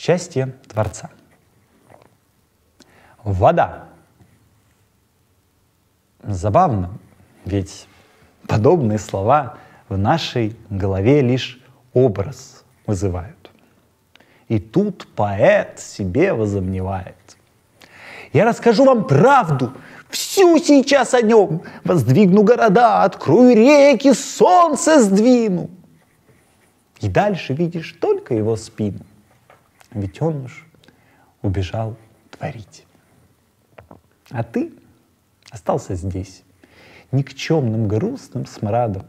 Счастье Творца. Вода. Забавно, ведь подобные слова в нашей голове лишь образ вызывают. И тут поэт себе возомневает: я расскажу вам правду, всю сейчас о нем, воздвигну города, открою реки, солнце сдвину. И дальше видишь только его спину, ведь он уж убежал творить. А ты остался здесь, никчемным грустным смрадом.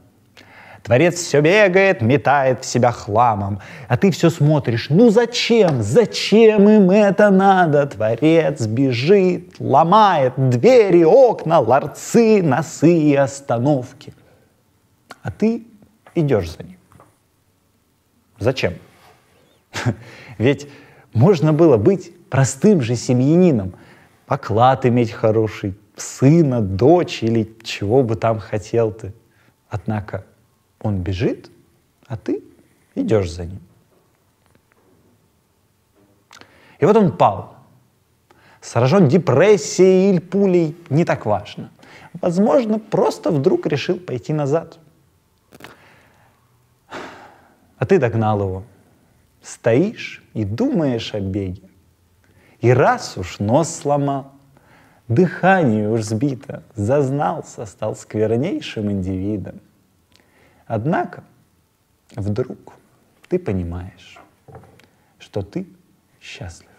Творец все бегает, метает в себя хламом, а ты все смотришь: ну зачем, зачем им это надо? Творец бежит, ломает двери, окна, ларцы, носы и остановки. А ты идешь за ним. Зачем? Ведь можно было быть простым же семьянином, оклад иметь хороший, сына, дочь или чего бы там хотел ты. Однако он бежит, а ты идешь за ним. И вот он пал. Сражен депрессией или пулей, не так важно. Возможно, просто вдруг решил пойти назад. А ты догнал его. Стоишь и думаешь о беге. И раз уж нос сломал, дыхание уж сбито, зазнался, стал сквернейшим индивидом. Однако вдруг ты понимаешь, что ты счастлив.